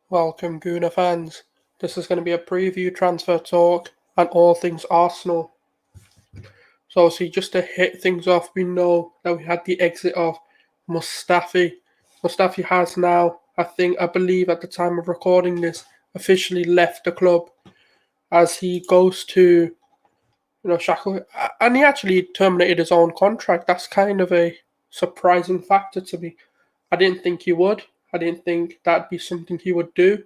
Welcome, Gooner fans. This is going to be a preview transfer talk and all things Arsenal. So, obviously, just to hit things off, we know that we had the exit of Mustafi. Mustafi has now, I believe at the time of recording this, officially left the club as he goes to, Shackle. And he actually terminated his own contract. That's kind of a surprising factor to me. I didn't think he would. I didn't think that'd be something he would do.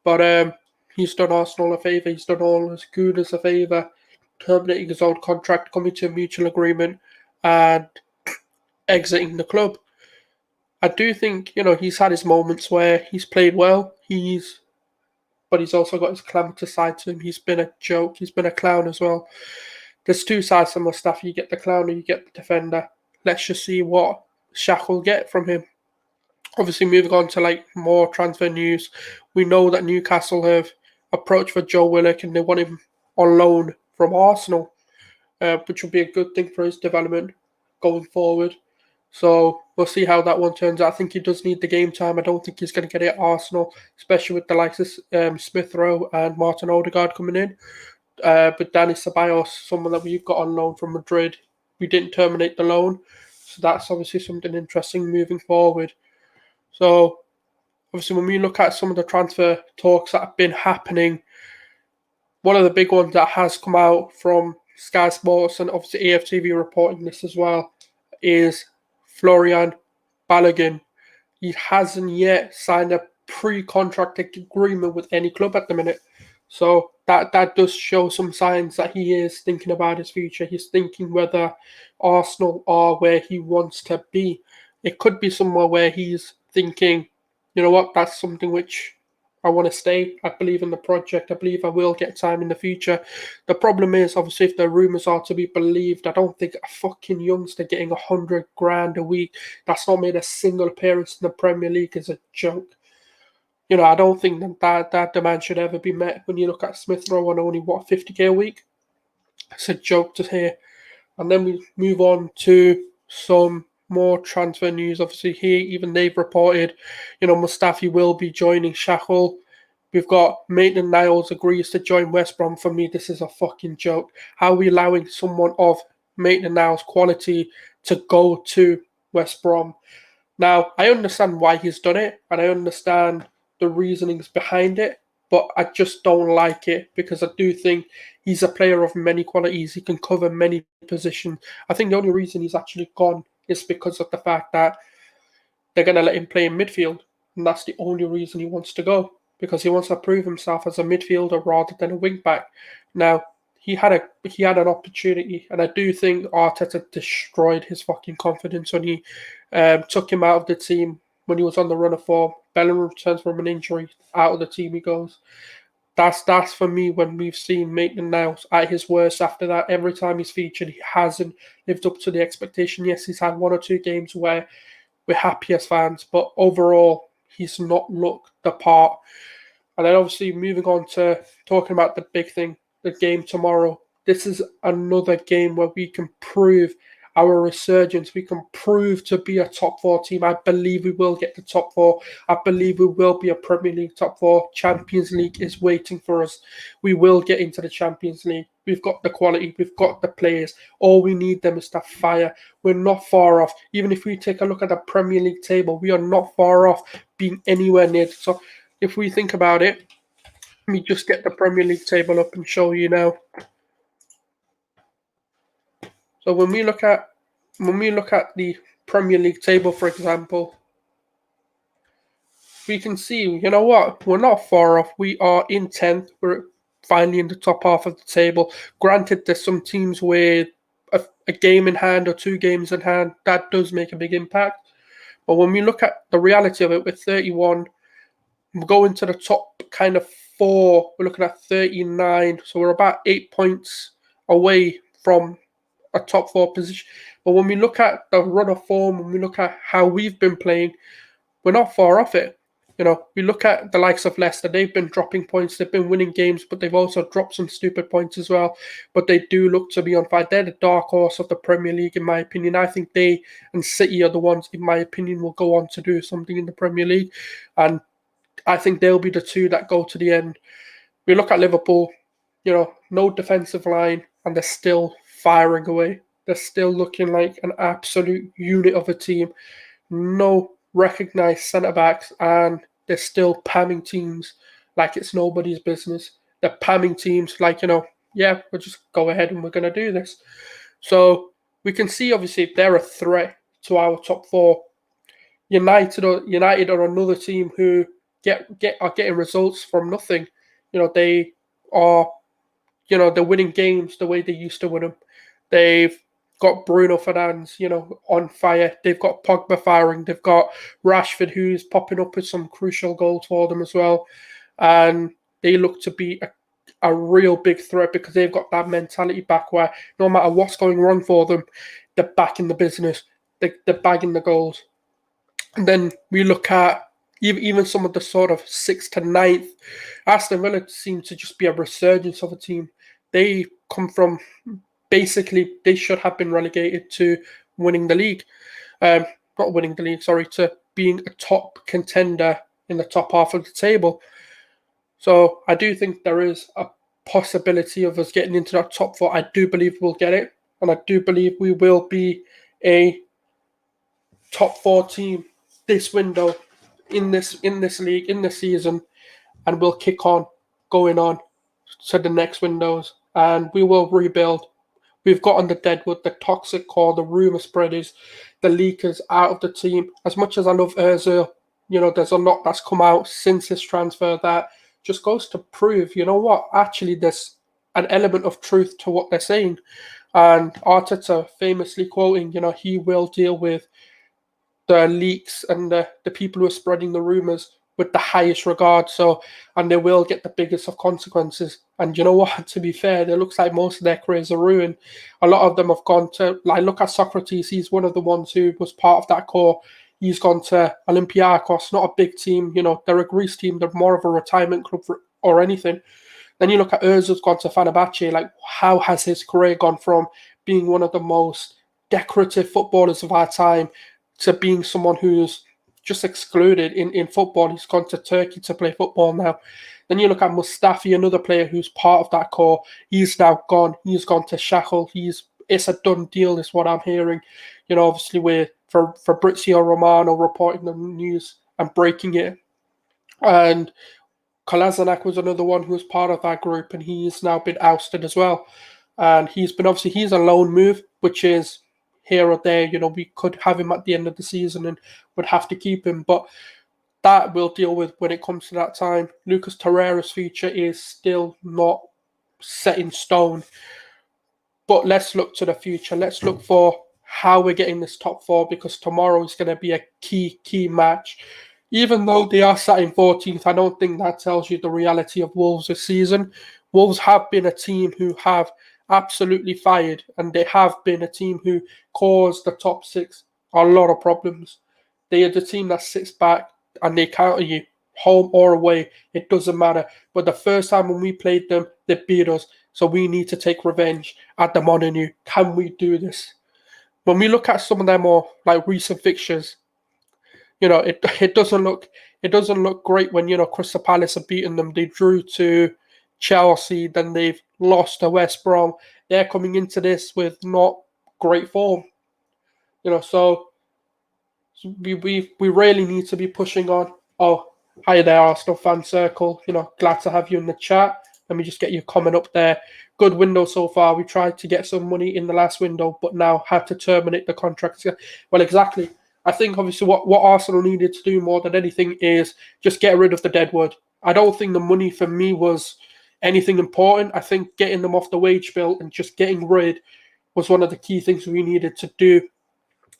But he's done Arsenal a favour. He's done all his Gooners a favour, terminating his own contract, coming to a mutual agreement, and exiting the club. I do think he's had his moments where he's played well. But he's also got his calamitous side to him. He's been a joke. He's been a clown as well. There's two sides to Mustafi. You get the clown or you get the defender. Let's just see what Shaq will get from him. Obviously, moving on to more transfer news, we know that Newcastle have approached for Joe Willock and they want him on loan from Arsenal, which will be a good thing for his development going forward. So we'll see how that one turns out. I think he does need the game time. I don't think he's going to get it at Arsenal, especially with the likes of Smith Rowe and Martin Odegaard coming in. But Dani Ceballos, someone that we've got on loan from Madrid, we didn't terminate the loan. So that's obviously something interesting moving forward. So, obviously, when we look at some of the transfer talks that have been happening, one of the big ones that has come out from Sky Sports and obviously AFTV reporting this as well is Florian Balogun. He hasn't yet signed a pre-contract agreement with any club at the minute. So that does show some signs that he is thinking about his future. He's thinking whether Arsenal are where he wants to be. It could be somewhere where he's thinking, you know what, that's something which I want to stay. I believe in the project. I believe I will get time in the future. The problem is, obviously, if the rumours are to be believed, I don't think a fucking youngster getting 100 grand a week that's not made a single appearance in the Premier League is a joke. I don't think that demand should ever be met when you look at Smith Rowe on only, 50k a week? It's a joke to hear. And then we move on to some more transfer news. Obviously, here, even they've reported, Mustafi will be joining Shackle. We've got Maitland-Niles agrees to join West Brom. For me, this is a fucking joke. How are we allowing someone of Maitland-Niles' quality to go to West Brom? Now, I understand why he's done it, and I understand the reasonings behind it, but I just don't like it because I do think he's a player of many qualities. He can cover many positions. I think the only reason he's actually gone is because of the fact that they're going to let him play in midfield, and that's the only reason he wants to go, because he wants to prove himself as a midfielder rather than a wing back. Now, he had an opportunity, and I do think Arteta destroyed his fucking confidence when he took him out of the team when he was on the run of form. Bellingham returns from an injury, out of the team he goes. That's for me when we've seen Maitland-Niles at his worst after that. Every time he's featured, he hasn't lived up to the expectation. Yes, he's had one or two games where we're happy as fans, but overall, he's not looked the part. And then obviously moving on to talking about the big thing, the game tomorrow. This is another game where we can prove our resurgence. We can prove to be a top four team. I believe we will get the top four. I believe we will be a Premier League top four. Champions League is waiting for us. We will get into the Champions League. We've got the quality. We've got the players. All we need them is to fire. We're not far off. Even if we take a look at the Premier League table, we are not far off being anywhere near. So if we think about it, let me just get the Premier League table up and show you now. So when we look at the Premier League table, for example, we can see, you know what, we're not far off. We are in 10th. We're finally in the top half of the table. Granted, there's some teams with a game in hand or 2 games in hand. That does make a big impact. But when we look at the reality of it, with 31, we're going to the top kind of 4. We're looking at 39. So we're about 8 points away from a top 4 position. But when we look at the run of form, when we look at how we've been playing, we're not far off it. We look at the likes of Leicester. They've been dropping points. They've been winning games, but they've also dropped some stupid points as well. But they do look to be on fire. They're the dark horse of the Premier League, in my opinion. I think they and City are the ones, in my opinion, will go on to do something in the Premier League. And I think they'll be the two that go to the end. We look at Liverpool, no defensive line, and they're still firing away. They're still looking like an absolute unit of a team. No recognised centre backs, and they're still pamming teams like it's nobody's business. They're pamming teams like, yeah, we'll just go ahead and we're going to do this. So we can see, obviously, they're a threat to our top four. United are another team who are getting results from nothing. They are, they're winning games the way they used to win them. They've got Bruno Fernandes, on fire. They've got Pogba firing. They've got Rashford, who's popping up with some crucial goals for them as well. And they look to be a real big threat because they've got that mentality back where no matter what's going wrong for them, they're back in the business. They're bagging the goals. And then we look at even some of the sort of 6th to 9th. Aston Villa seem to just be a resurgence of a team. They come from basically they should have been relegated to winning the league. Not winning the league, sorry, to being a top contender in the top half of the table. So I do think there is a possibility of us getting into that top four. I do believe we'll get it, and I do believe we will be a top four team this window in this league in this season, and we'll kick on going on to the next windows, and we will rebuild. We've got on the deadwood, the toxic core, the rumour spreaders, the leakers out of the team. As much as I love Ozil, there's a lot that's come out since his transfer that just goes to prove, actually there's an element of truth to what they're saying. And Arteta famously quoting, he will deal with the leaks and the people who are spreading the rumours with the highest regard. So, and they will get the biggest of consequences. And you know what? To be fair, it looks like most of their careers are ruined. A lot of them have gone to, like, look at Socrates. He's one of the ones who was part of that core. He's gone to Olympiacos, not a big team. They're a Greece team. They're more of a retirement club or anything. Then you look at Ozil's gone to Fenerbahce. Like, how has his career gone from being one of the most decorative footballers of our time to being someone who's just excluded in football? He's gone to Turkey to play football now. Then you look at Mustafi, another player who's part of that core. He's now gone. He's gone to Shackle. It's a done deal, is what I'm hearing. Obviously with Fabrizio Romano reporting the news and breaking it. And Kolasinac was another one who was part of that group, and he's now been ousted as well. And he's a loan move, which is here or there. We could have him at the end of the season and would have to keep him, but that we'll deal with when it comes to that time. Lucas Torreira's future is still not set in stone, but let's look to the future. Let's look for how we're getting this top four, because tomorrow is going to be a key match. Even though they are sat in 14th, I don't think that tells you the reality of Wolves this season. Wolves have been a team who have absolutely fired, and they have been a team who caused the top six a lot of problems. They are the team that sits back and they counter you, home or away. It doesn't matter. But the first time when we played them, they beat us. So we need to take revenge at the Molineux. Can we do this? When we look at some of their more recent fixtures, it doesn't look great when Crystal Palace have beaten them. They drew to Chelsea, then they've lost to West Brom. They're coming into this with not great form. So we really need to be pushing on. Oh, hi there, Arsenal fan circle. Glad to have you in the chat. Let me just get your comment up there. Good window so far. We tried to get some money in the last window, but now had to terminate the contract. Well, exactly. I think obviously what Arsenal needed to do more than anything is just get rid of the deadwood. I don't think the money for me was anything important. I think getting them off the wage bill and just getting rid was one of the key things we needed to do,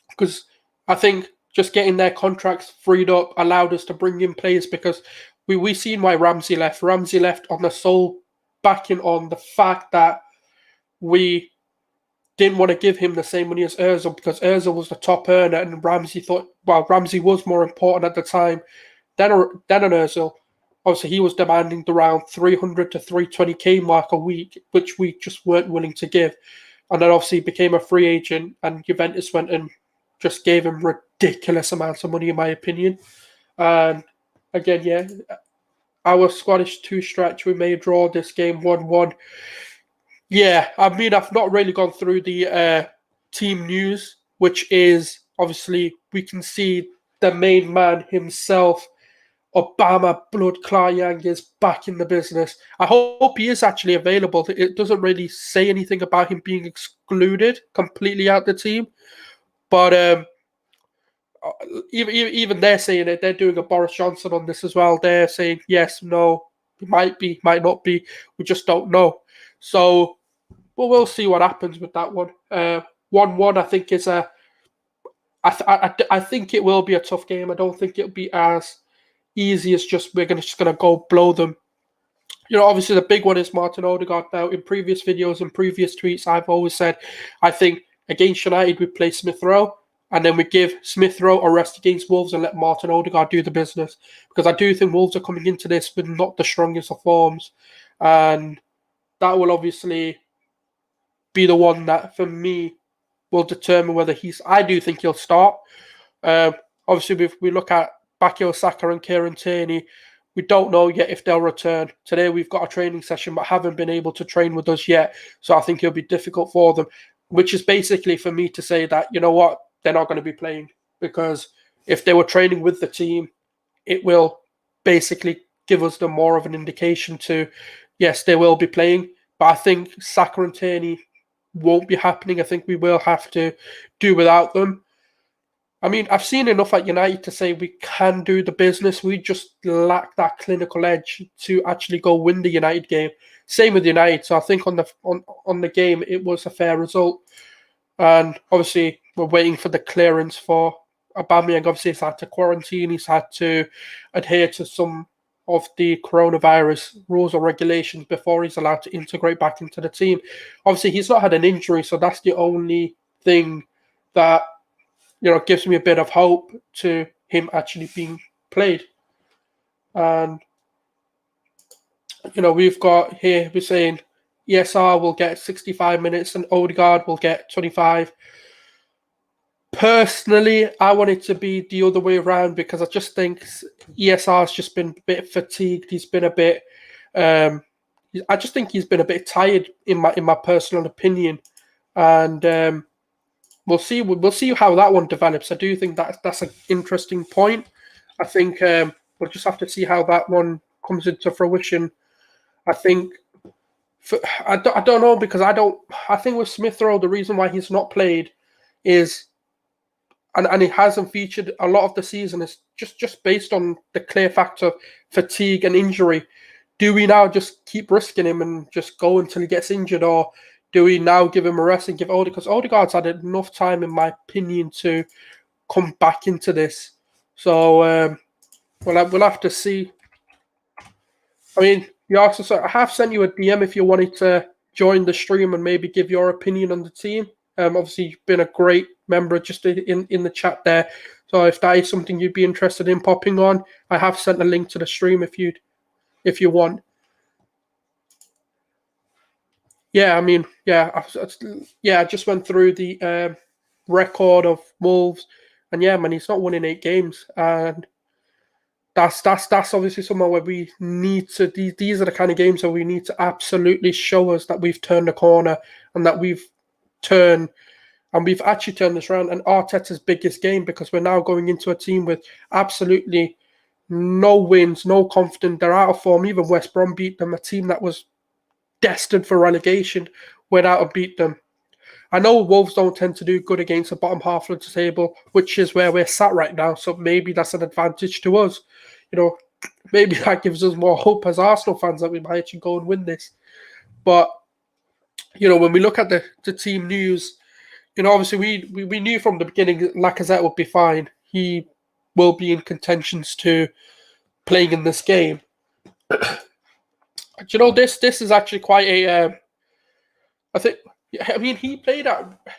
because I think just getting their contracts freed up allowed us to bring in players, because we seen why Ramsey left. Ramsey left on the sole backing on the fact that we didn't want to give him the same money as Ozil, because Ozil was the top earner and Ramsey thought, Ramsey was more important at the time than an Ozil. Obviously, he was demanding around 300 to 320k mark a week, which we just weren't willing to give. And then obviously became a free agent, and Juventus went and just gave him ridiculous amounts of money, in my opinion. And again, yeah, our Scottish two stretch, we may draw this game 1-1. Yeah, I mean, I've not really gone through the team news, which is obviously we can see the main man himself, Obama Blood Klayang, is back in the business. I hope he is actually available. It doesn't really say anything about him being excluded completely out the team, but even they're saying it. They're doing a Boris Johnson on this as well. They're saying yes, no, it might be, might not be. We just don't know. So, well, we'll see what happens with that one. 1-1, I think is a. I think it will be a tough game. I don't think it'll be as easy as just just gonna go blow them. Obviously the big one is Martin Odegaard. Now, in previous videos and previous tweets, I've always said I think against United we play Smith Rowe, and then we give Smith Rowe a rest against Wolves and let Martin Odegaard do the business, because I do think Wolves are coming into this with not the strongest of forms, and that will obviously be the one that for me will determine whether I do think he'll start. Obviously, if we look at Bukayo Saka and Kieran Tierney, we don't know yet if they'll return. Today we've got a training session, but haven't been able to train with us yet. So I think it'll be difficult for them, which is basically for me to say that, you know what, they're not going to be playing. Because if they were training with the team, it will basically give us more of an indication to, yes, they will be playing. But I think Saka and Tierney won't be happening. I think we will have to do without them. I mean, I've seen enough at United to say we can do the business. We just lack that clinical edge to actually go win the United game. Same with United. So I think on the game, it was a fair result. And obviously, we're waiting for the clearance for Aubameyang. Obviously, he's had to quarantine. He's had to adhere to some of the coronavirus rules or regulations before he's allowed to integrate back into the team. Obviously, he's not had an injury, so that's the only thing that gives me a bit of hope to him actually being played. And we've got here, we're saying ESR will get 65 minutes and Odegaard will get 25. Personally, I want it to be the other way around, because I just think ESR's just been a bit fatigued. He's been a bit I just think he's been a bit tired in my personal opinion. And we'll see how that one develops. I do think that's an interesting point. I think we'll just have to see how that one comes into fruition. I think I don't know, because I think with Smith Rowe, the reason why he's not played is and he hasn't featured a lot of the season is just based on the clear fact of fatigue and injury. Do we now just keep risking him and just go until he gets injured, or do we now give him a rest and give Odegaard? Because Odegaard's had enough time, in my opinion, to come back into this. So we'll have to see. I mean, I have sent you a DM if you wanted to join the stream and maybe give your opinion on the team. Obviously, you've been a great member just in the chat there. So if that is something you'd be interested in popping on, I have sent a link to the stream if you want. Yeah, I mean, I just went through the record of Wolves, and yeah, man, he's not winning 8 games, and that's obviously somewhere where we need to. These are the kind of games where we need to absolutely show us that we've turned the corner and that we've actually turned this around. And Arteta's biggest game, because we're now going into a team with absolutely no wins, no confidence. They're out of form. Even West Brom beat them, a team that was destined for relegation, went out and beat them. I know Wolves don't tend to do good against the bottom half of the table, which is where we're sat right now. So maybe that's an advantage to us. Maybe that gives us more hope as Arsenal fans that we might actually go and win this. But when we look at the team news, obviously we knew from the beginning that Lacazette would be fine. He will be in contentions to playing in this game. This is actually quite a.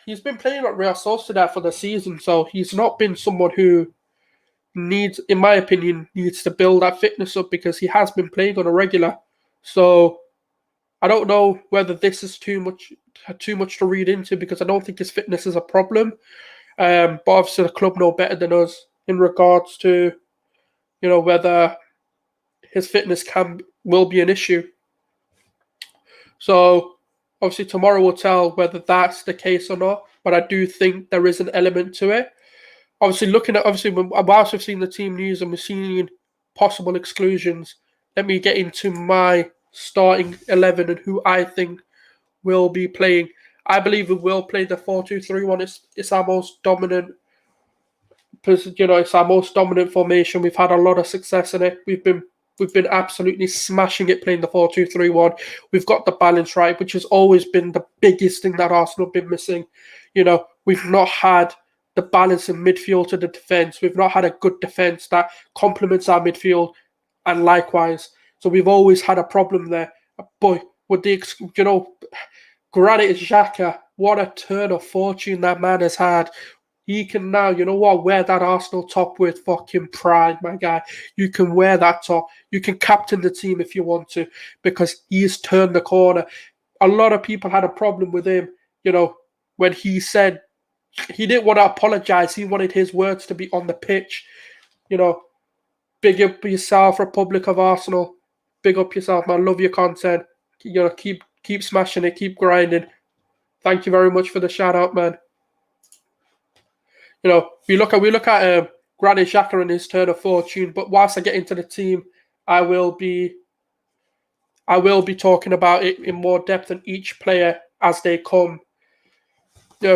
He's been playing at Real Sociedad for the season, so he's not been someone who in my opinion, needs to build that fitness up, because he has been playing on a regular. So I don't know whether this is too much to read into, because I don't think his fitness is a problem. But obviously the club know better than us in regards to, whether his fitness will be an issue. So obviously tomorrow will tell whether that's the case or not. But I do think there is an element to it. Obviously, whilst we've seen the team news and we've seen possible exclusions, let me get into my starting 11 and who I think will be playing. I believe we will play the 4-2-3-1. It's our most dominant, it's our most dominant formation. We've had a lot of success in it. We've been absolutely smashing it playing the 4-2-3-1. We've got the balance right, which has always been the biggest thing that Arsenal have been missing. We've not had the balance in midfield to the defence. We've not had a good defence that complements our midfield, and likewise. So we've always had a problem there. But with Granit Xhaka, what a turn of fortune that man has had. He can now, wear that Arsenal top with fucking pride, my guy. You can wear that top. You can captain the team if you want to, because he's turned the corner. A lot of people had a problem with him, when he said he didn't want to apologize. He wanted his words to be on the pitch. Big up yourself, Republic of Arsenal. Big up yourself, man. Love your content. Keep smashing it. Keep grinding. Thank you very much for the shout out, man. We look at Granit Xhaka and his turn of fortune. But whilst I get into the team, I will be talking about it in more depth on each player as they come.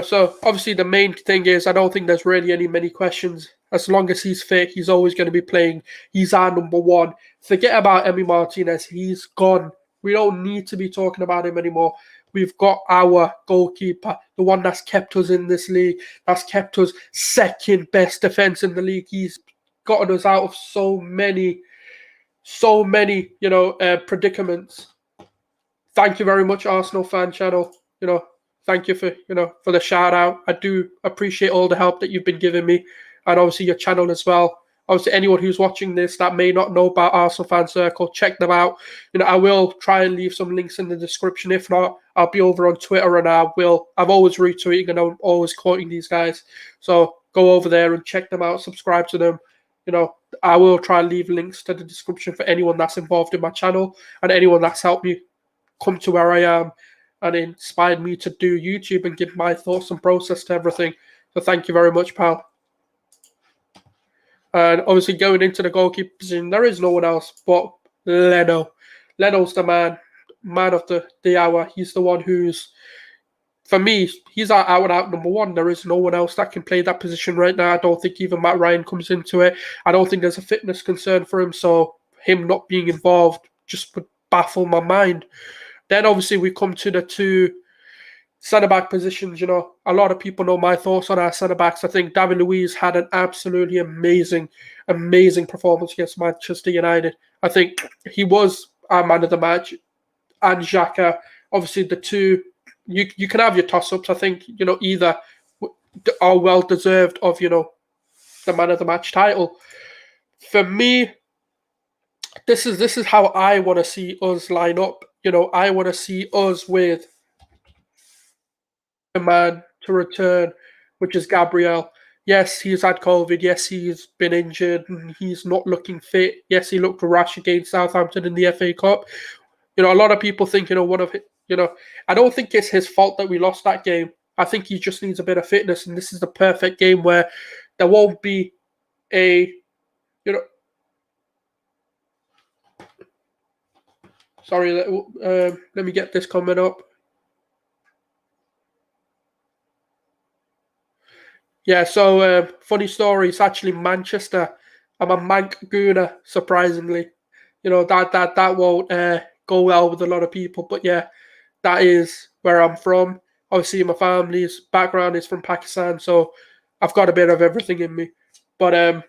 So obviously the main thing is I don't think there's really many questions. As long as he's fit, he's always going to be playing. He's our number one. Forget about Emi Martinez. He's gone. We don't need to be talking about him anymore. We've got our goalkeeper, the one that's kept us in this league, that's kept us second best defense in the league. He's gotten us out of so many, predicaments. Thank you very much, Arsenal fan channel. Thank you for the shout out. I do appreciate all the help that you've been giving me, and obviously your channel as well. Obviously, anyone who's watching this that may not know about Arsenal Fan Circle, check them out. I will try and leave some links in the description. If not, I'll be over on Twitter, and I'm always retweeting and I'm always quoting these guys. So go over there and check them out. Subscribe to them. I will try and leave links to the description for anyone that's involved in my channel and anyone that's helped me come to where I am and inspired me to do YouTube and give my thoughts and process to everything. So thank you very much, pal. And obviously going into the goalkeeper position, there is no one else but Leno. Leno's the man of the hour. He's the one who's, for me, he's our out-and-out number one. There is no one else that can play that position right now. I don't think even Matt Ryan comes into it. I don't think there's a fitness concern for him, so him not being involved just would baffle my mind. Then obviously we come to the two centre-back positions. A lot of people know my thoughts on our centre-backs. I think David Luiz had an absolutely amazing performance against Manchester United. I think he was our man of the match. And Xhaka, obviously the two, you can have your toss-ups. I think, either are well-deserved of, the man of the match title. For me, this is how I want to see us line up. I want to see us with a man to return, which is Gabriel. Yes, he's had COVID. Yes, he's been injured and he's not looking fit. Yes, he looked rash against Southampton in the FA Cup. A lot of people think, I don't think it's his fault that we lost that game. I think he just needs a bit of fitness, and this is the perfect game where there won't be sorry, let me get this comment up. Yeah, so funny story. It's actually Manchester. I'm a Manc Gooner, surprisingly. That won't go well with a lot of people, but yeah, that is where I'm from. Obviously, my family's background is from Pakistan, so I've got a bit of everything in me. But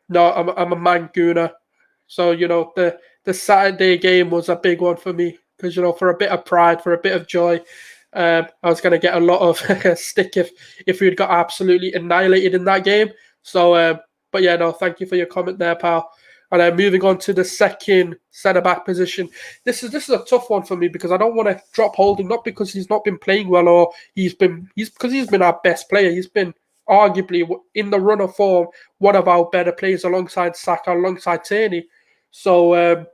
no, I'm a Manc Gooner. So the Saturday game was a big one for me because for a bit of pride, for a bit of joy. I was going to get a lot of stick if we'd got absolutely annihilated in that game. So, but yeah, no, thank you for your comment there, pal. And moving on to the second centre-back position. This is a tough one for me because I don't want to drop Holding, not because he's not been playing well or because he's been our best player. He's been arguably in the run of form one of our better players alongside Saka, alongside Tierney. So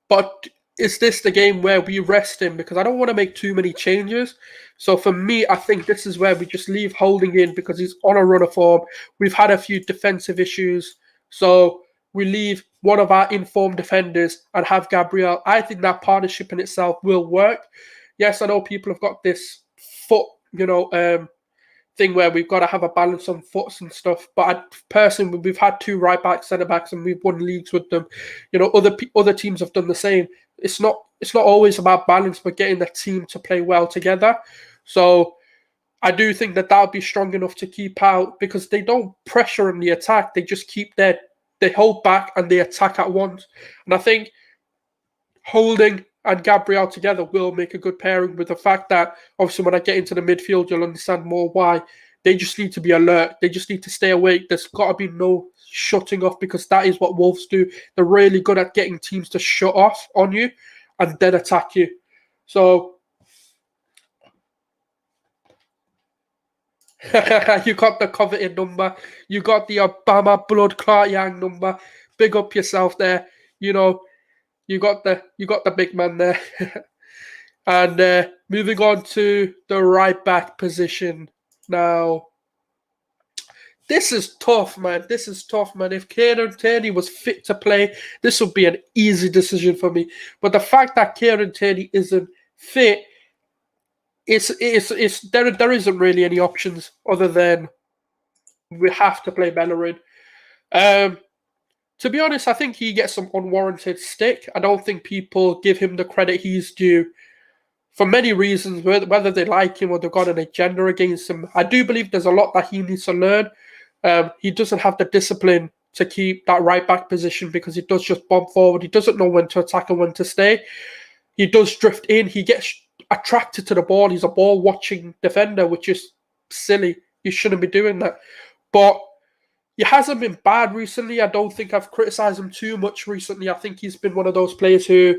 But is this the game where we rest him? Because I don't want to make too many changes. So for me, I think this is where we just leave Holding in because he's on a run of form. We've had a few defensive issues. So we leave one of our informed defenders and have Gabriel. I think that partnership in itself will work. Yes, I know people have got this foot, thing where we've got to have a balance on foots and stuff. But personally, we've had two right backs, centre backs, and we've won leagues with them. Other teams have done the same. It's not always about balance, but getting the team to play well together. So I do think that would be strong enough to keep out because they don't pressure in the attack. They just they hold back and they attack at once. And I think Holding and Gabriel together will make a good pairing with the fact that obviously when I get into the midfield, you'll understand more why. They just need to be alert. They just need to stay awake. There's got to be no shutting off because that is what Wolves do. They're really good at getting teams to shut off on you and then attack you. So you got the coveted number. You got the Obama blood clot Yang number. Big up yourself there. You got the big man there. And moving on to the right back position now. This is tough, man. If Kieran Tierney was fit to play, this would be an easy decision for me. But the fact that Kieran Tierney isn't fit, there isn't really any options other than we have to play Bellerin. To be honest, I think he gets some unwarranted stick. I don't think people give him the credit he's due for many reasons, whether they like him or they've got an agenda against him. I do believe there's a lot that he needs to learn. He doesn't have the discipline to keep that right back position because he does just bomb forward. He doesn't know when to attack and when to stay. He does drift in. He gets attracted to the ball. He's a ball-watching defender, which is silly. You shouldn't be doing that. But he hasn't been bad recently. I don't think I've criticised him too much recently. I think he's been one of those players who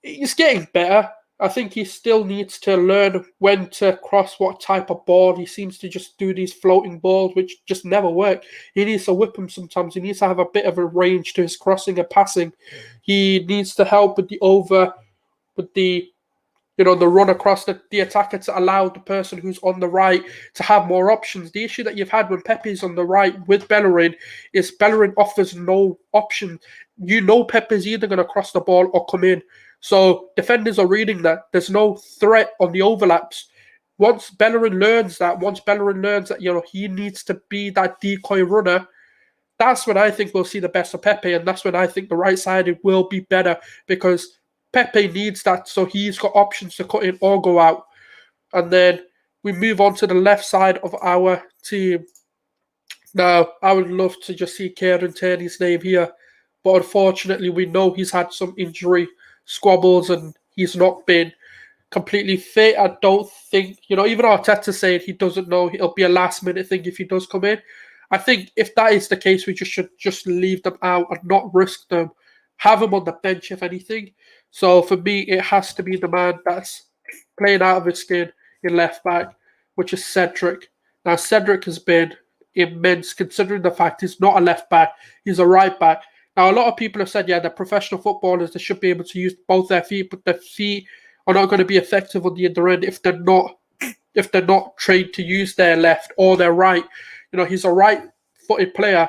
he's getting better. I think he still needs to learn when to cross what type of ball. He seems to just do these floating balls, which just never work. He needs to whip them sometimes. He needs to have a bit of a range to his crossing and passing. He needs to help with the run across the attacker to allow the person who's on the right to have more options. The issue that you've had when Pepe's on the right with Bellerin is Bellerin offers no option. Pepe's either going to cross the ball or come in. So defenders are reading that. There's no threat on the overlaps. Once Bellerin learns that, he needs to be that decoy runner, that's when I think we'll see the best of Pepe, and that's when I think the right-sided will be better because Pepe needs that, so he's got options to cut in or go out. And then we move on to the left side of our team. Now, I would love to just see Kieran Tierney's name here, but unfortunately, we know he's had some injury squabbles and he's not been completely fit. I don't think, even Arteta saying he doesn't know, it'll be a last-minute thing if he does come in. I think if that is the case, we should just leave them out and not risk them. Have him on the bench, if anything. So for me, it has to be the man that's playing out of his skin in left back, which is Cedric. Now, Cedric has been immense considering the fact he's not a left back, he's a right back. Now, a lot of people have said, yeah, they're professional footballers, they should be able to use both their feet, but their feet are not going to be effective on the other end if they're not trained to use their left or their right. He's a right-footed player.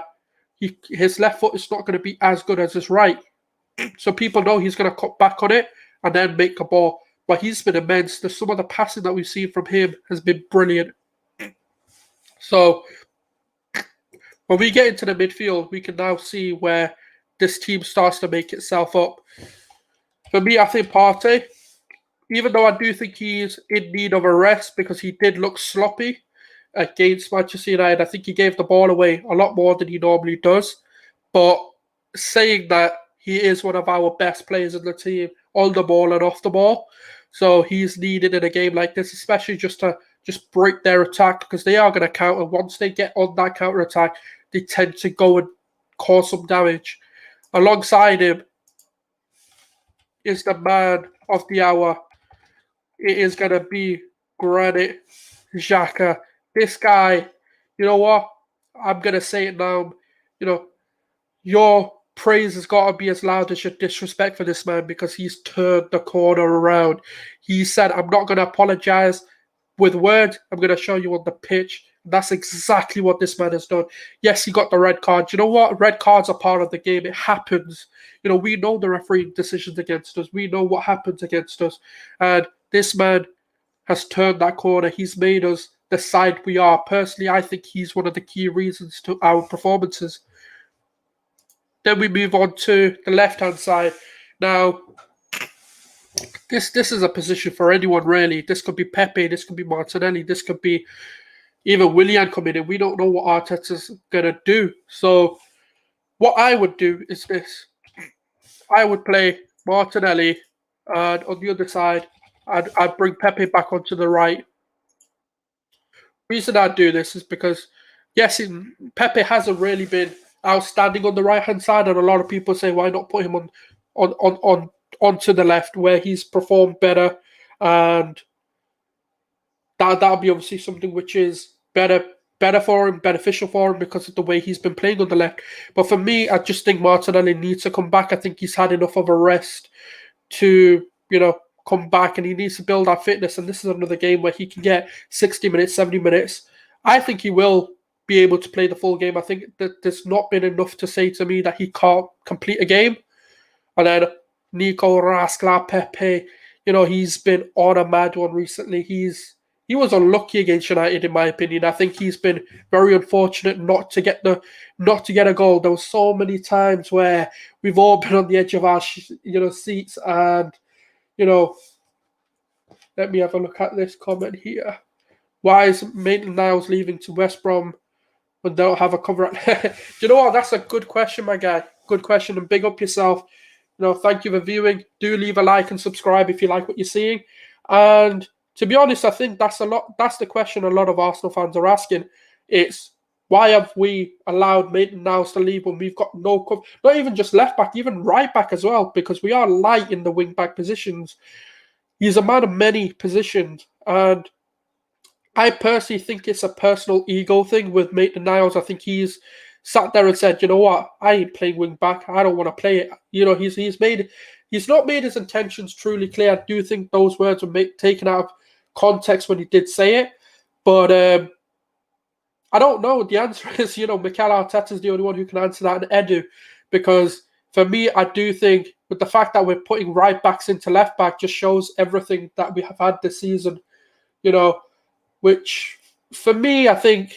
His left foot is not going to be as good as his right. So people know he's going to cut back on it and then make a ball. But he's been immense. Some of the passing that we've seen from him has been brilliant. So when we get into the midfield, we can now see where this team starts to make itself up. For me, I think Partey, even though I do think he's in need of a rest because he did look sloppy against Manchester United, I think he gave the ball away a lot more than he normally does. But saying that, he is one of our best players in the team, on the ball and off the ball. So he's needed in a game like this, especially just to break their attack because they are going to counter. Once they get on that counter attack, they tend to go and cause some damage. Alongside him is the man of the hour. It is going to be Granit Xhaka. This guy, you know what? I'm going to say it now. You're praise has got to be as loud as your disrespect for this man because he's turned the corner around. He said, I'm not going to apologize with words. I'm going to show you on the pitch. That's exactly what this man has done. Yes, he got the red card. You know what? Red cards are part of the game. It happens. You know, we know the refereeing decisions against us. We know what happens against us. And this man has turned that corner. He's made us the side we are. Personally, I think he's one of the key reasons to our performances. Then we move on to the left-hand side. Now, this is a position for anyone, really. This could be Pepe, this could be Martinelli, this could be even Willian coming in. We don't know what Arteta's going to do. So what I would do is this. I would play Martinelli, and on the other side, I'd bring Pepe back onto the right. Reason I'd do this is because, yes, Pepe hasn't really been outstanding on the right hand side, and a lot of people say why not put him on onto the left where he's performed better, and that'll be obviously something which is better for him, beneficial for him because of the way he's been playing on the left. But for me, I just think Martinelli needs to come back. I think he's had enough of a rest to come back, and he needs to build that fitness. And this is another game where he can get 60 minutes, 70 minutes. I think he will be able to play the full game. I think that there's not been enough to say to me that he can't complete a game. And then Nico Rascla, Pepe, he's been on a mad one recently. He was unlucky against United, in my opinion. I think he's been very unfortunate not to get a goal. There were so many times where we've all been on the edge of our seats, and let me have a look at this comment here. Why is Maitland-Niles leaving to West Brom when they don't have a cover? Do you know what? That's a good question, my guy. Good question, and big up yourself. Thank you for viewing. Do leave a like and subscribe if you like what you're seeing. And to be honest, I think that's the question a lot of Arsenal fans are asking. It's why have we allowed Maitland-Niles to leave when we've got no cover? Not even just left back, even right back as well, because we are light in the wing back positions. He's a man of many positions, and I personally think it's a personal ego thing with Maitland-Niles. I think he's sat there and said, you know what, I ain't playing wing back. I don't want to play it. He's not made his intentions truly clear. I do think those words were taken out of context when he did say it. But I don't know. The answer is, Mikel Arteta is the only one who can answer that, and Edu. Because for me, I do think with the fact that we're putting right backs into left back just shows everything that we have had this season, which for me, I think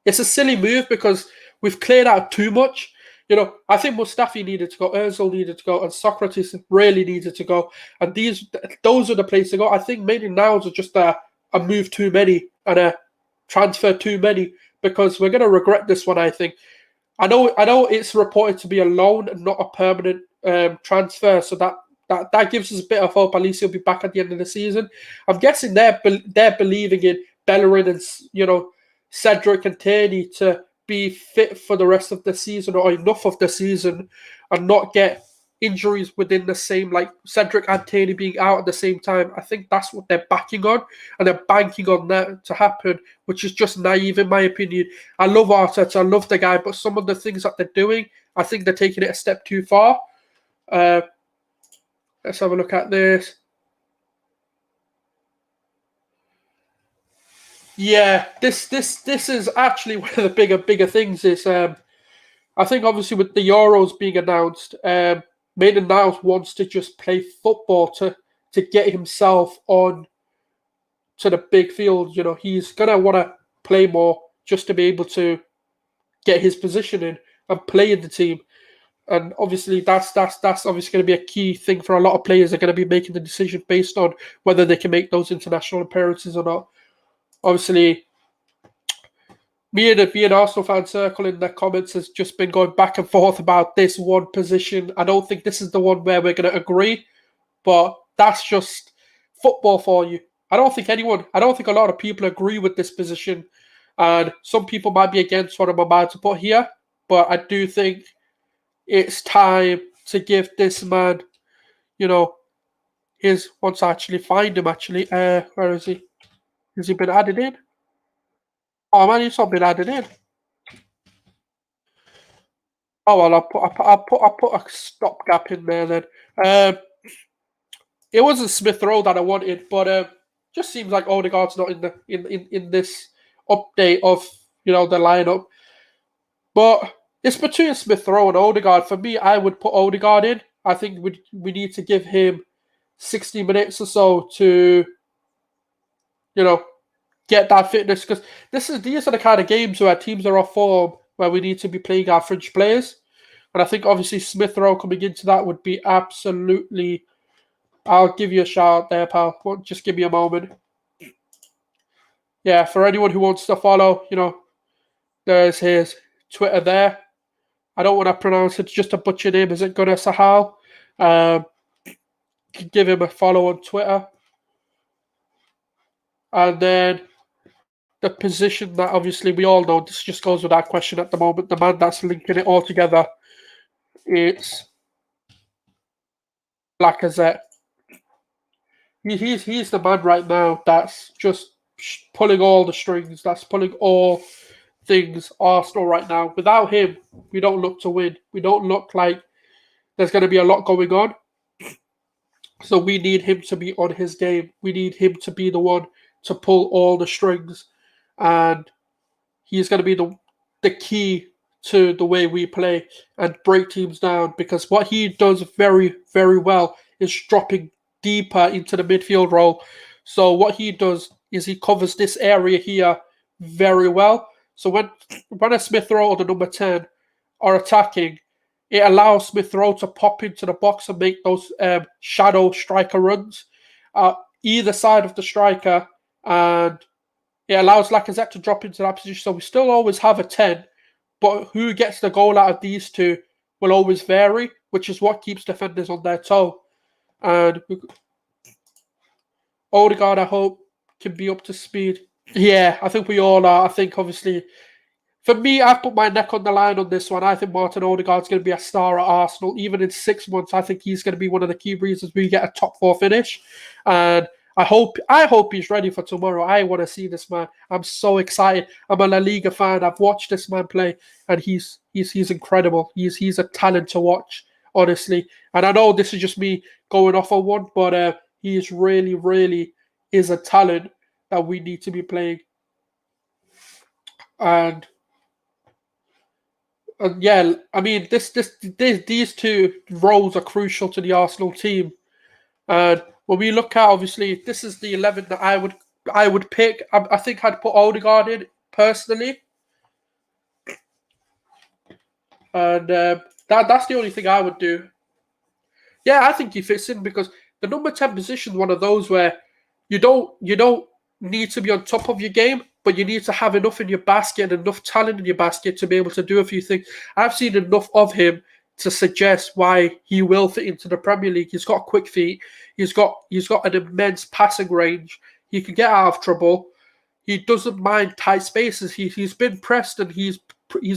it's a silly move because we've cleared out too much. I think Mustafi needed to go, Ozil needed to go, and Socrates really needed to go. And those are the places to go. I think maybe now is just a move too many and a transfer too many, because we're going to regret this one, I think. I know it's reported to be a loan and not a permanent transfer, so that gives us a bit of hope. At least he'll be back at the end of the season. I'm guessing they're believing in Bellerin and Cedric and Tierney to be fit for the rest of the season, or enough of the season, and not get injuries within the same, like Cedric and Tierney being out at the same time. I think that's what they're backing on, and they're banking on that to happen, which is just naive in my opinion. I love Arteta, I love the guy, but some of the things that they're doing, I think they're taking it a step too far. Let's have a look at this. Yeah, this is actually one of the bigger things. Is I think obviously with the Euros being announced, Maitland-Niles wants to just play football to get himself on to the big field. He's gonna want to play more just to be able to get his position in and play in the team. And obviously that's obviously going to be a key thing for a lot of players. They're going to be making the decision based on whether they can make those international appearances or not. Obviously, me and Arsenal fan circle in the comments has just been going back and forth about this one position. I don't think this is the one where we're going to agree, but that's just football for you. I don't think a lot of people agree with this position, and some people might be against what I'm about to put here, but I do think it's time to give this man, once I actually find him, where is he? Has he been added in? Oh man, he's not been added in. Oh well, I'll put a stopgap in there then. Um, it wasn't Smith Rowe that I wanted, but just seems like Odegaard's not in the in this update of the lineup. But it's between Smith Rowe and Odegaard. For me, I would put Odegaard in. I think we need to give him 60 minutes or so to you know get that fitness because these are the kind of games where teams are off form where we need to be playing our fringe players. And I think obviously Smith Rowe coming into that would be absolutely. I'll give you a shout there, pal. Just give me a moment. Yeah, for anyone who wants to follow, there's his Twitter there. I don't want to pronounce it, just a butcher name. Is it Gunnar Sahal? Um, give him a follow on Twitter. And then the position that obviously we all know, this just goes without question at the moment, the man that's linking it all together, it's Lacazette. He's the man right now that's just pulling all the strings, that's pulling all things Arsenal right now. Without him, we don't look to win. We don't look like there's going to be a lot going on. So we need him to be on his game. We need him to be the one to pull all the strings, and he's going to be the key to the way we play and break teams down. Because what he does very very well is dropping deeper into the midfield role. So what he does is he covers this area here very well. So when a Smith Rowe or the number 10 are attacking, it allows Smith Rowe to pop into the box and make those shadow striker runs either side of the striker, and it allows Lacazette to drop into that position. So we still always have a 10, but who gets the goal out of these two will always vary, which is what keeps defenders on their toe. And Odegaard, I hope, can be up to speed. Yeah, I think we all are. I think, obviously, for me, I've put my neck on the line on this one. I think Martin Odegaard's going to be a star at Arsenal. Even in 6 months, I think he's going to be one of the key reasons we get a top four finish. And I hope he's ready for tomorrow. I want to see this man. I'm so excited. I'm a La Liga fan. I've watched this man play, and he's incredible. He's a talent to watch, honestly. And I know this is just me going off on one, but he is really, really is a talent that we need to be playing. And yeah, I mean, these two roles are crucial to the Arsenal team. And when we look at, obviously, this is the 11 that I would pick. I think I'd put Odegaard in personally, and that's the only thing I would do. Yeah, I think he fits in because the number 10 position is one of those where you don't need to be on top of your game, but you need to have enough in your basket and enough talent in your basket to be able to do a few things. I've seen enough of him to suggest why he will fit into the Premier League. He's got quick feet. He's got an immense passing range. He can get out of trouble. He doesn't mind tight spaces. He's been pressed, and he's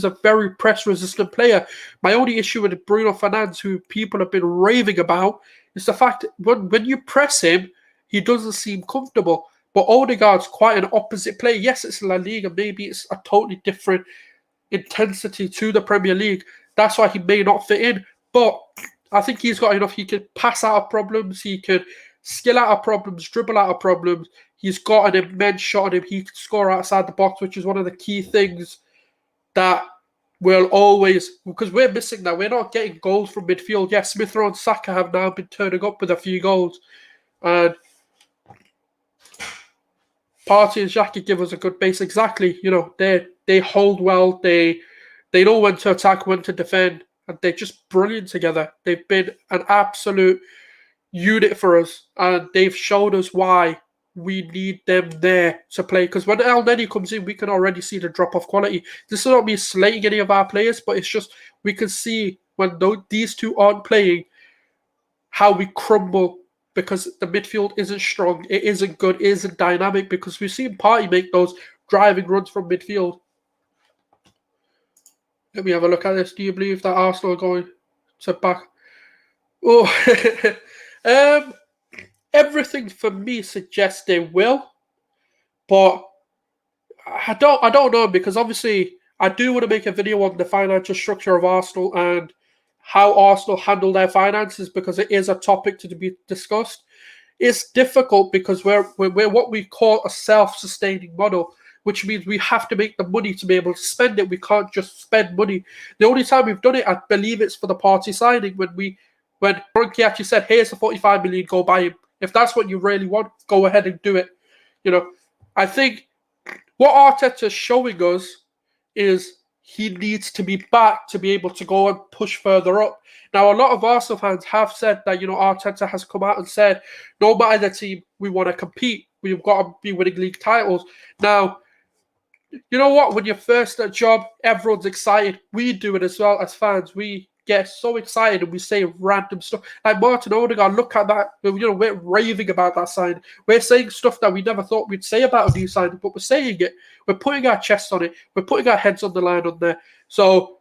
a very press resistant player. My only issue with Bruno Fernandes, who people have been raving about, is the fact that when you press him, he doesn't seem comfortable. But Odegaard's quite an opposite player. Yes, it's La Liga. Maybe it's a totally different intensity to the Premier League. That's why he may not fit in. But I think he's got enough. He can pass out of problems. He can skill out of problems, dribble out of problems. He's got an immense shot on him. He can score outside the box, which is one of the key things that will always, because we're missing now. We're not getting goals from midfield. Yes, Smith Rowe and Saka have now been turning up with a few goals. And Partey and Xhaka give us a good base. Exactly. They hold well. They know when to attack, when to defend, and they're just brilliant together. They've been an absolute unit for us, and they've showed us why we need them there to play. Because when El Neni comes in, we can already see the drop off quality. This is not me slating any of our players, but it's just we can see when these two aren't playing how we crumble because the midfield isn't strong, it isn't good, it isn't dynamic. Because we've seen Partey make those driving runs from midfield. Let me have a look at this. Do you believe that Arsenal are going to back? Oh, everything for me suggests they will, but I don't know because obviously I do want to make a video on the financial structure of Arsenal and how Arsenal handle their finances, because it is a topic to be discussed. It's difficult because we're what we call a self-sustaining model, which means we have to make the money to be able to spend it. We can't just spend money. The only time we've done it, I believe, it's for the party signing when Frankie actually said, "Here's the 45 million, go buy him. If that's what you really want, go ahead and do it." I think what Arteta's showing us is he needs to be back to be able to go and push further up. Now, a lot of Arsenal fans have said that, Arteta has come out and said, no matter the team, we want to compete. We've got to be winning league titles. Now, you know what? When you're first at a job, everyone's excited. We do it as well as fans. We get so excited and we say random stuff. Like Martin Odegaard, look at that. We're raving about that sign. We're saying stuff that we never thought we'd say about a new sign, but we're saying it. We're putting our chests on it. We're putting our heads on the line on there. So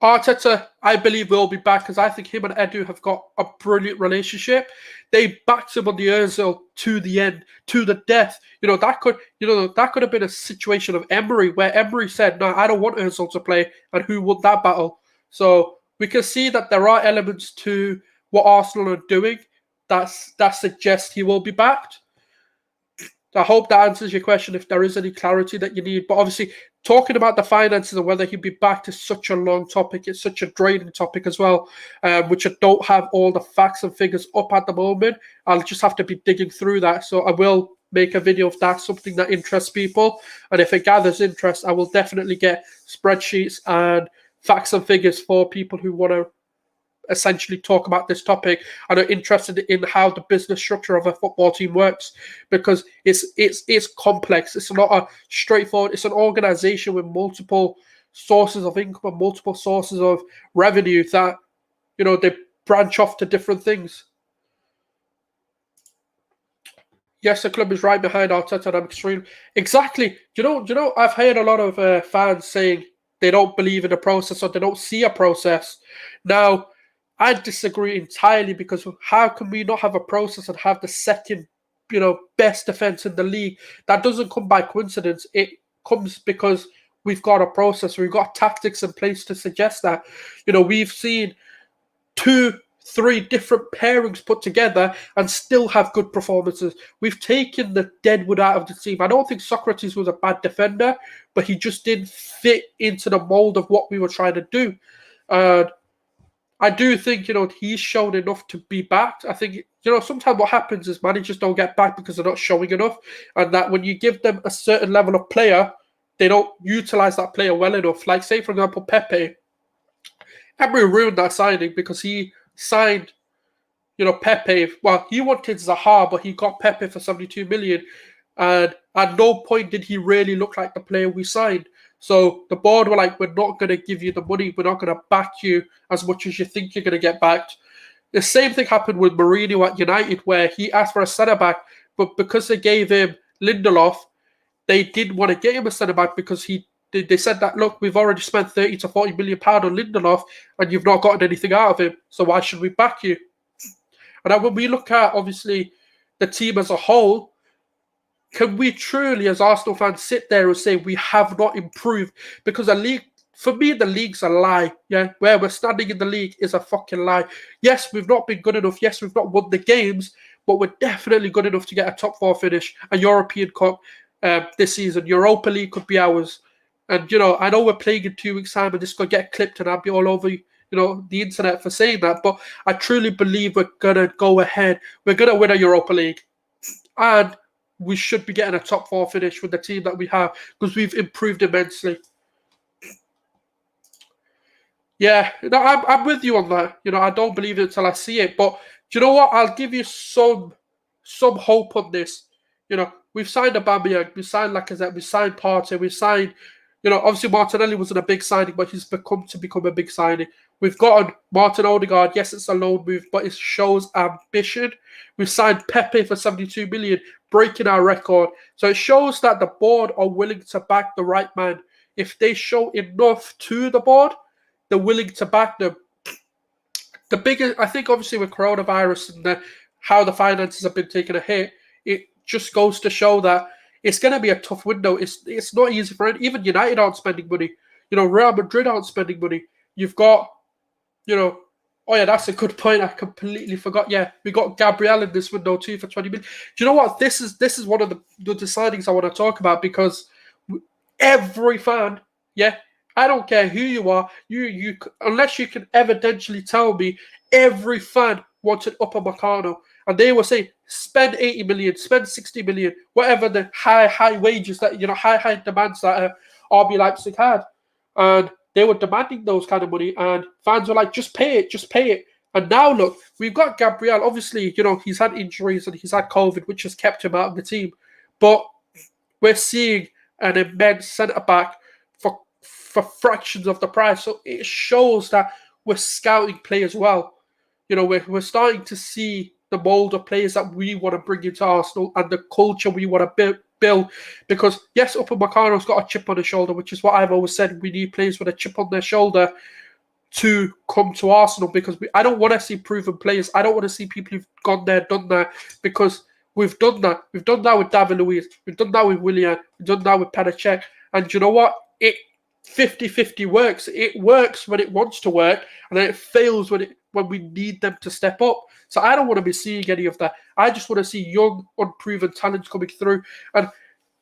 Arteta, I believe, will be back because I think him and Edu have got a brilliant relationship. They backed him on the Ozil to the end, to the death. That could have been a situation of Emery, where Emery said, "No, I don't want Ozil to play," and who won that battle? So we can see that there are elements to what Arsenal are doing that suggest he will be backed. I hope that answers your question if there is any clarity that you need. But obviously, talking about the finances and whether he'd be back is such a long topic. It's such a draining topic as well, which I don't have all the facts and figures up at the moment. I'll just have to be digging through that. So I will make a video of that, something that interests people. And if it gathers interest, I will definitely get spreadsheets and facts and figures for people who want to essentially talk about this topic and are interested in how the business structure of a football team works, because it's complex. It's not a straightforward. It's an organization with multiple sources of income and multiple sources of revenue that they branch off to different things. Yes, the club is right behind Arteta, and I'm extreme. Exactly. I've heard a lot of fans saying they don't believe in the process or they don't see a process. Now, I disagree entirely, because how can we not have a process and have the second, best defense in the league? That doesn't come by coincidence. It comes because we've got a process. We've got tactics in place to suggest that. We've seen 2-3 different pairings put together and still have good performances. We've taken the deadwood out of the team. I don't think Socrates was a bad defender, but he just didn't fit into the mold of what we were trying to do. I do think, he's shown enough to be backed. I think, sometimes what happens is managers don't get back because they're not showing enough. And that when you give them a certain level of player, they don't utilize that player well enough. Like, say, for example, Pepe. Emery ruined that signing because he signed, Pepe. Well, he wanted Zaha, but he got Pepe for 72 million. And at no point did he really look like the player we signed. So the board were like, we're not going to give you the money. We're not going to back you as much as you think you're going to get backed. The same thing happened with Mourinho at United, where he asked for a centre-back, but because they gave him Lindelof, they didn't want to get him a centre-back because they said that, look, we've already spent 30 to 40 million pounds on Lindelof and you've not gotten anything out of him, so why should we back you? And when we look at, obviously, the team as a whole, can we truly, as Arsenal fans, sit there and say we have not improved? Because the league, for me, the league's a lie. Yeah, where we're standing in the league is a fucking lie. Yes, we've not been good enough. Yes, we've not won the games, but we're definitely good enough to get a top 4 finish, a European Cup this season. Europa League could be ours. And, I know we're playing in 2 weeks' time and this could get clipped and I'll be all over, the internet for saying that. But I truly believe we're going to go ahead. We're going to win a Europa League. And we should be getting a top 4 finish with the team that we have, because we've improved immensely. Yeah, I'm with you on that. I don't believe it until I see it. But do you know what? I'll give you some hope on this. We've signed Aubameyang, we signed Lacazette, we signed Partey, we signed, obviously Martinelli wasn't a big signing, but he's become a big signing. We've got Martin Odegaard. Yes, it's a loan move, but it shows ambition. We've signed Pepe for 72 million, breaking our record. So it shows that the board are willing to back the right man. If they show enough to the board, they're willing to back them. The biggest, I think, obviously with coronavirus and how the finances have been taking a hit, it just goes to show that it's going to be a tough window. It's not easy for it. Even United aren't spending money. Real Madrid aren't spending money. You've got, oh yeah, that's a good point. I completely forgot. Yeah, we got Gabriel in this window too for 20 million. Do you know what? This is one of the signings I want to talk about because every fan, yeah, I don't care who you are, you unless you can evidentially tell me, every fan wanted Upamecano, and they were saying spend 80 million, spend 60 million, whatever the high wages that high demands that RB Leipzig had, and they were demanding those kind of money, and fans were like, just pay it, just pay it. And now look, we've got Gabriel. Obviously, he's had injuries and he's had COVID, which has kept him out of the team, but we're seeing an immense centre back for fractions of the price. So it shows that we're scouting players well. We're starting to see the mold of players that we want to bring into Arsenal and the culture we want to build. Because yes, Upamecano's got a chip on his shoulder, which is what I've always said. We need players with a chip on their shoulder to come to Arsenal, because I don't want to see proven players. I don't want to see people who've gone there, done that, because we've done that. We've done that with David Luiz. We've done that with Willian. We've done that with Panacek. And you know what? It 50-50 works. It works when it wants to work, and then it fails when we need them to step up. So I don't want to be seeing any of that. I just want to see young, unproven talents coming through. And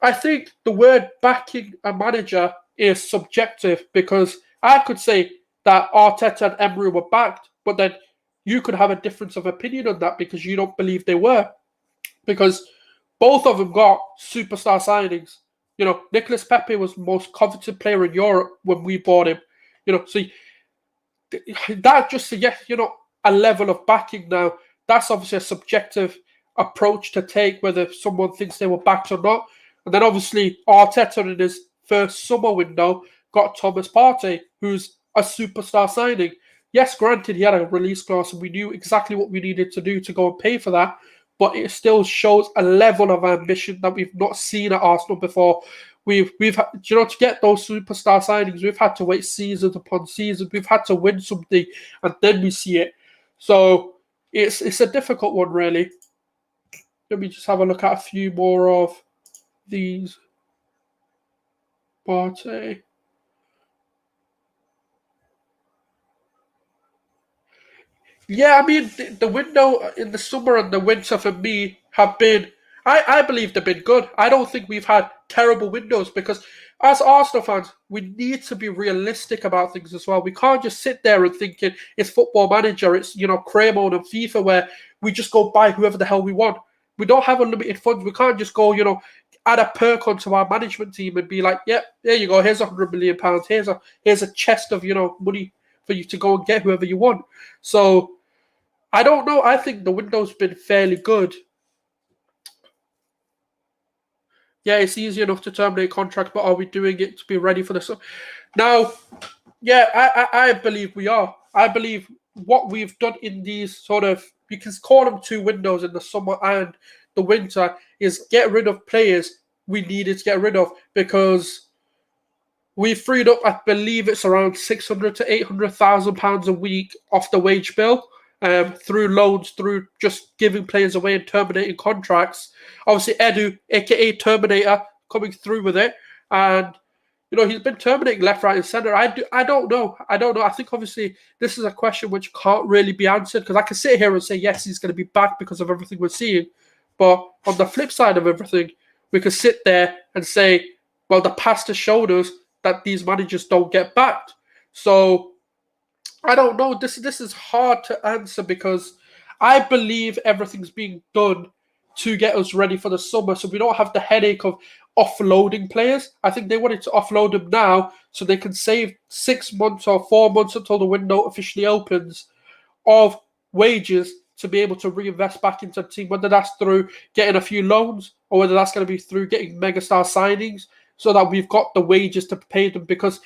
I think the word backing a manager is subjective, because I could say that Arteta and Emery were backed, but then you could have a difference of opinion on that because you don't believe they were. Because both of them got superstar signings. Nicolas Pepe was the most coveted player in Europe when we bought him. So that just suggests, a level of backing now. That's obviously a subjective approach to take, whether someone thinks they were backed or not. And then obviously Arteta in his first summer window got Thomas Partey, who's a superstar signing. Yes, granted, he had a release clause and we knew exactly what we needed to do to go and pay for that, but it still shows a level of ambition that we've not seen at Arsenal before. We've to get those superstar signings, we've had to wait seasons upon seasons. We've had to win something, and then we see it. So it's a difficult one, really. Let me just have a look at a few more of these. Partey. Yeah, I mean, the window in the summer and the winter for me have been, I believe they've been good. I don't think we've had terrible windows, because as Arsenal fans, we need to be realistic about things as well. We can't just sit there and thinking it's Football Manager, it's, Cremon and FIFA, where we just go buy whoever the hell we want. We don't have unlimited funds. We can't just go, add a perk onto our management team and be like, yep, there you go, here's £100 million. Here's a chest of, money for you to go and get whoever you want. So I don't know. I think the window's been fairly good. Yeah, it's easy enough to terminate contract, but are we doing it to be ready for this? Now, yeah, I believe we are. I believe what we've done in these sort of, you can call them two windows, in the summer and the winter, is get rid of players we needed to get rid of, because we freed up, I believe it's around 600 to 800,000 pounds a week off the wage bill. Through loans, through just giving players away and terminating contracts. Obviously, Edu, aka Terminator, coming through with it, and he's been terminating left, right, and centre. I don't know. I think obviously this is a question which can't really be answered, because I can sit here and say yes, he's going to be back because of everything we're seeing, but on the flip side of everything, we can sit there and say, well, the past has showed us that these managers don't get backed. So I don't know. This is hard to answer, because I believe everything's being done to get us ready for the summer, so we don't have the headache of offloading players. I think they wanted to offload them now so they can save 6 months or 4 months until the window officially opens of wages to be able to reinvest back into the team, whether that's through getting a few loans or whether that's going to be through getting megastar signings, so that we've got the wages to pay them. Because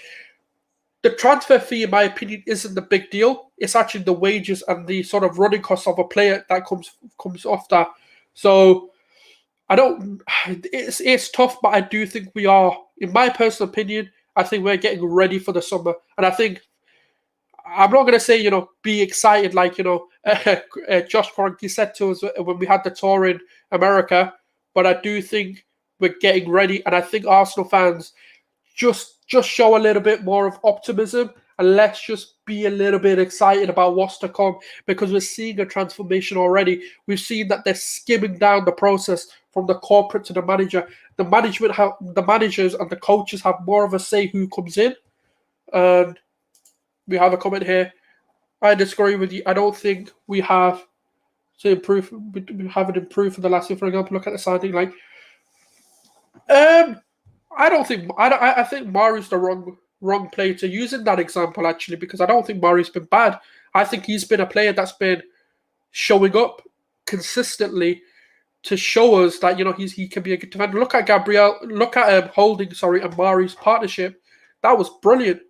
the transfer fee, in my opinion, isn't the big deal. It's actually the wages and the sort of running costs of a player that comes off that. So I don't. It's tough, but I do think we are. In my personal opinion, I think we're getting ready for the summer, and I think I'm not going to say be excited like Josh Kroenke said to us when we had the tour in America, but I do think we're getting ready, and I think Arsenal fans just show a little bit more of optimism, and let's just be a little bit excited about what's to come, because we're seeing a transformation already. We've seen that they're skimming down the process from the corporate to the manager. The managers and the coaches have more of a say who comes in. And we have a comment here. I disagree with you. I don't think we have to improve. We haven't improved for the last year. For example, look at the signing. Like, I don't think I think Mari's the wrong player to use in that example, actually, because I don't think Mari's been bad. I think he's been a player that's been showing up consistently to show us that he can be a good defender. Look at Holding, and Mari's partnership. That was brilliant.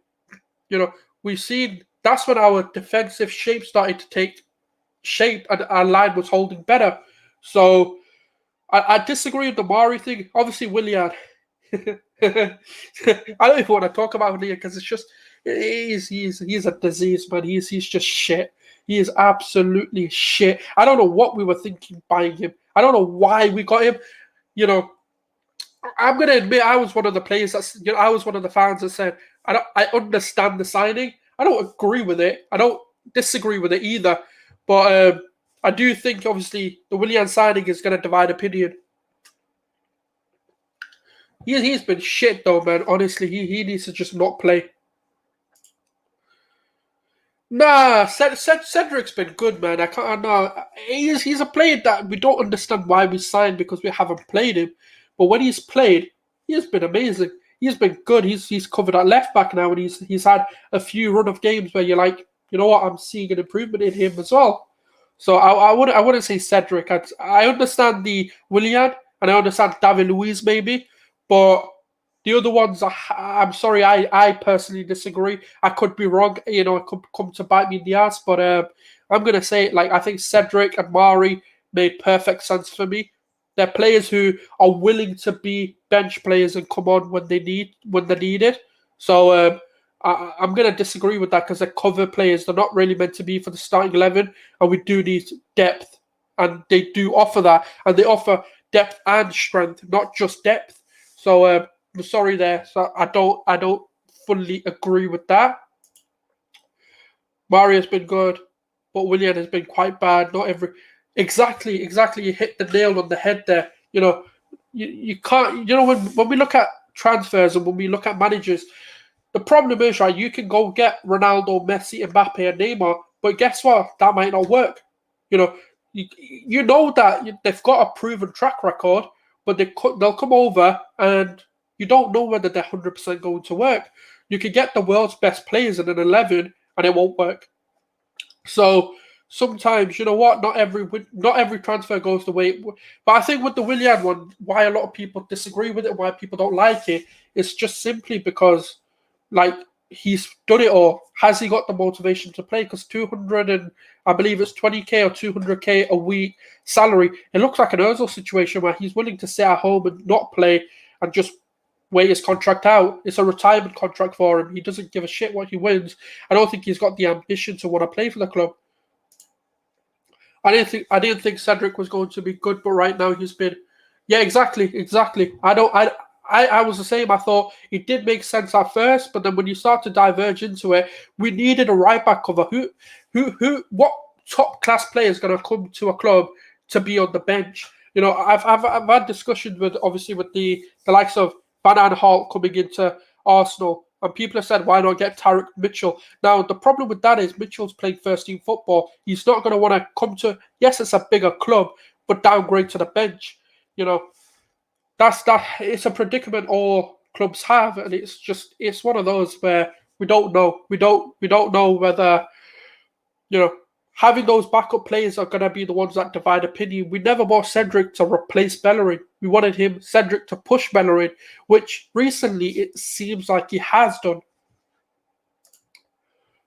We've seen that's when our defensive shape started to take shape, and our line was holding better. So I disagree with the Mari thing. Obviously, Willian. I don't even want to talk about Willian because it's just he's a disease, man. He's just shit. He is absolutely shit. I don't know what we were thinking buying him. I don't know why we got him. I'm gonna admit I was one of the players I was one of the fans that said I understand the signing. I don't agree with it. I don't disagree with it either. But I do think obviously the Willian signing is gonna divide opinion. He's been shit though, man. Honestly, he needs to just not play. Nah, Cedric's been good, man. I can't. No, he's a player that we don't understand why we signed because we haven't played him. But when he's played, he has been amazing. He's been good. He's covered at left back now, and he's had a few run of games where you're like, you know what, I'm seeing an improvement in him as well. So I wouldn't say Cedric. I understand the Willian and I understand David Luiz maybe, but the other ones, I'm sorry, I personally disagree. I could be wrong, it could come to bite me in the ass, but I'm going to say, I think Cedric and Mari made perfect sense for me. They're players who are willing to be bench players and come on when they're needed. So I'm going to disagree with that because they're cover players. They're not really meant to be for the starting 11, and we do need depth, and they do offer that, and they offer depth and strength, not just depth. So I'm sorry there. So I don't fully agree with that. Mario's been good, but Willian has been quite bad. Not every exactly. You hit the nail on the head there. You can't. When we look at transfers and when we look at managers, the problem is right. You can go get Ronaldo, Messi, Mbappe, and Neymar, but guess what? That might not work. You know that they've got a proven track record, but they'll come over and you don't know whether they're 100% going to work. You can get the world's best players in an 11 and it won't work. So sometimes, you know what, not every transfer goes the way but I think with the Willian one, why a lot of people disagree with it, why people don't like it, it's just simply because he's done it all. Has he got the motivation to play? Because 200 and I believe it's 20k or 200k a week salary, it looks like an Ozil situation where he's willing to sit at home and not play and just wait his contract out. It's a retirement contract for him. He doesn't give a shit what he wins. I don't think he's got the ambition to want to play for the club. I didn't think Cedric was going to be good, but right now he's been. Yeah, exactly. I was the same. I thought it did make sense at first, but then when you start to diverge into it, we needed a right back cover. What top class player is going to come to a club to be on the bench? I've had discussions with the likes of Van Aanholt coming into Arsenal, and people have said, why not get Tarek Mitchell? Now, the problem with that is Mitchell's playing first team football. He's not going to want to come to, yes, it's a bigger club, but downgrade to the bench. It's a predicament all clubs have, and it's one of those where we don't know. We don't know whether, having those backup players are going to be the ones that divide opinion. We never bought Cedric to replace Bellerin. We wanted Cedric to push Bellerin, which recently it seems like he has done.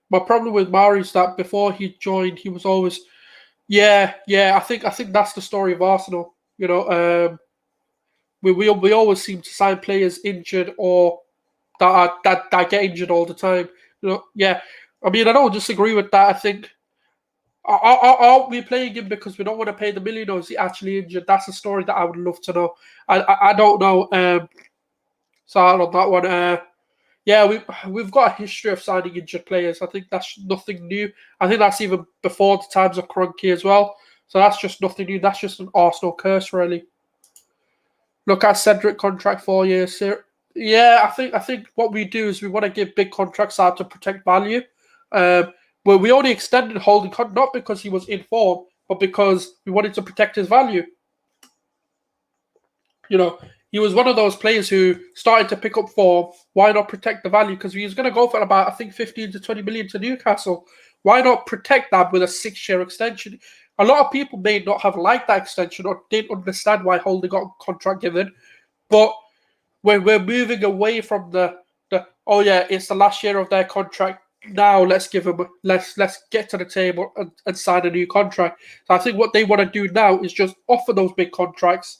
My problem with Mari is that before he joined, he was always, I think that's the story of Arsenal. We always seem to sign players injured or that get injured all the time. I mean, I don't disagree with that. Aren't we playing him because we don't want to pay the million, or is he actually injured? That's a story that I would love to know. I don't know. So on that one, yeah, we've got a history of signing injured players. I think that's nothing new. I think that's even before the times of Kroenke as well. So that's just nothing new. That's just an Arsenal curse, really. Look at Cedric contract 4 years. Yeah, I think what we do is we want to give big contracts out to protect value. Well, we only extended Holding not because he was in form, but because we wanted to protect his value. You know, he was one of those players who started to pick up form. Why not protect the value? Because he was going to go for about, I think, 15 to 20 million to Newcastle. Why not protect that with a 6-year extension? A lot of people may not have liked that extension or didn't understand why Holding got a contract given, but when we're moving away from the oh yeah, it's the last year of their contract. Now let's give them let's get to the table and sign a new contract. So I think what they want to do now is just offer those big contracts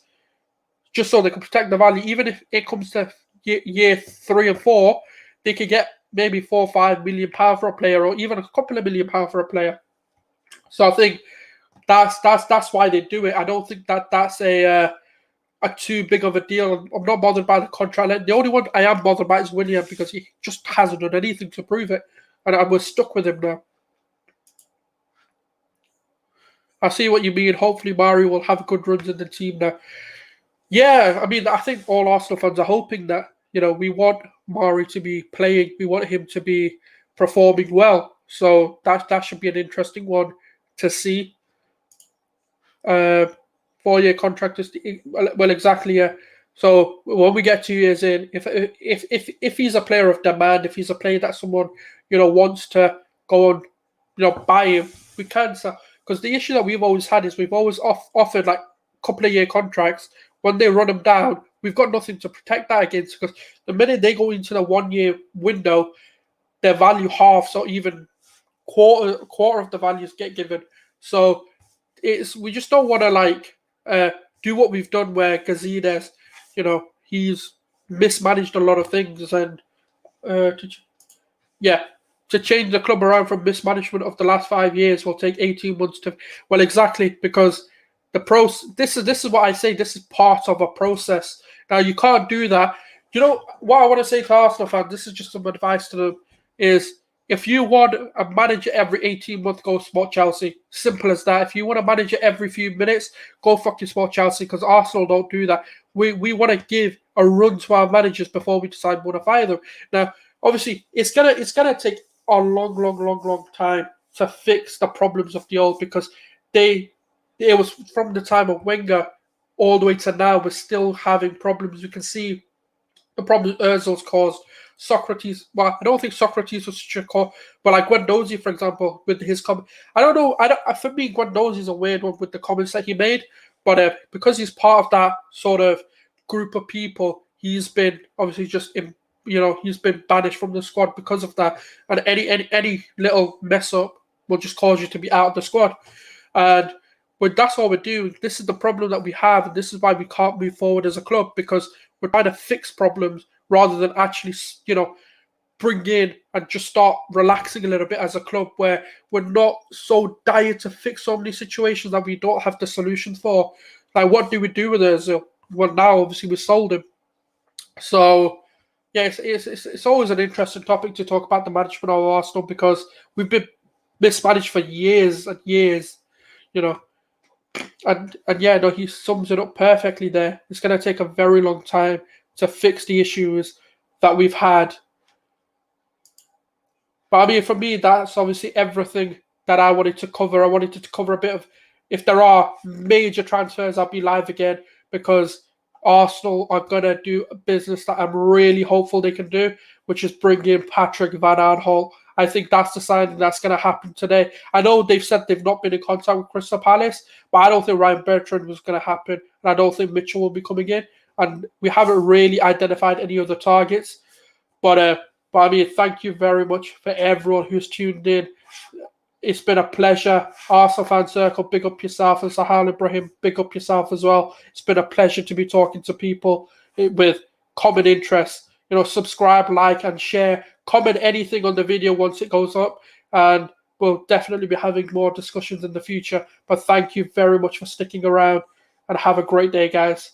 just so they can protect the value. Even if it comes to year 3 and 4, they could get maybe £4 or £5 million for a player, or even a couple of £1 million for a player. So I think that's why they do it. I don't think that's a too big of a deal. I'm not bothered by the contract. The only one I am bothered by is William because he just hasn't done anything to prove it, and we're stuck with him now. I see what you mean. Hopefully, Mari will have good runs in the team now. Yeah, I mean, I think all Arsenal fans are hoping that, we want Mari to be playing. We want him to be performing well. So that should be an interesting one to see. 4-year contract is well, exactly. Yeah. So when we get 2 years in, if he's a player of demand, if he's a player that someone wants to go and buy him, we can sell. Because the issue that we've always had is we've always offered like a couple of year contracts. When they run them down, we've got nothing to protect that against. Because the minute they go into the 1-year window, their value halves or even quarter of the values get given. So we just don't want to do what we've done where Gazidis, he's mismanaged a lot of things, and to change the club around from mismanagement of the last 5 years will take 18 months to. Well, exactly, because this is what I say. This is part of a process. Now you can't do that. What I want to say to Arsenal fans? This is just some advice to them: is if you want a manager every 18 months, go support Chelsea. Simple as that. If you want a manager every few minutes, go fucking support Chelsea, because Arsenal don't do that. We want to give a run to our managers before we decide we want to fire them. Now, obviously, it's gonna take a long time to fix the problems of the old, because it was from the time of Wenger all the way to now, we're still having problems. We can see the problem Ozil's caused. Socrates, well, I don't think Socrates was such a call, but like Guendouzi, for example, with his comment, I don't know. For me, Guendouzi is a weird one with the comments that he made, but because he's part of that sort of group of people, he's been obviously he's been banished from the squad because of that, and any little mess up will just cause you to be out of the squad, and but that's all we're doing. This is the problem that we have, and this is why we can't move forward as a club, because we're trying to fix problems rather than actually, bring in and just start relaxing a little bit as a club, where we're not so dire to fix so many situations that we don't have the solutions for. Like, what do we do with Ozil? Well, now obviously we sold him. So, yeah, it's always an interesting topic to talk about the management of Arsenal, because we've been mismanaged for years and years, And yeah, no, he sums it up perfectly there. It's going to take a very long time to fix the issues that we've had. But I mean, for me, that's obviously everything that I wanted to cover. I wanted to cover a bit of, if there are major transfers, I'll be live again, because Arsenal are going to do a business that I'm really hopeful they can do, which is bring in Patrick Van Aanholt. I think that's the signing that's going to happen today. I know they've said they've not been in contact with Crystal Palace, but I don't think Ryan Bertrand was going to happen, and I don't think Mitchell will be coming in. And we haven't really identified any other targets. But I mean, thank you very much for everyone who's tuned in. It's been a pleasure. Arsenal Fan Circle, big up yourself. And Sahal Ibrahim, big up yourself as well. It's been a pleasure to be talking to people with common interests. Subscribe, like, and share. Comment anything on the video once it goes up. And we'll definitely be having more discussions in the future. But thank you very much for sticking around and have a great day, guys.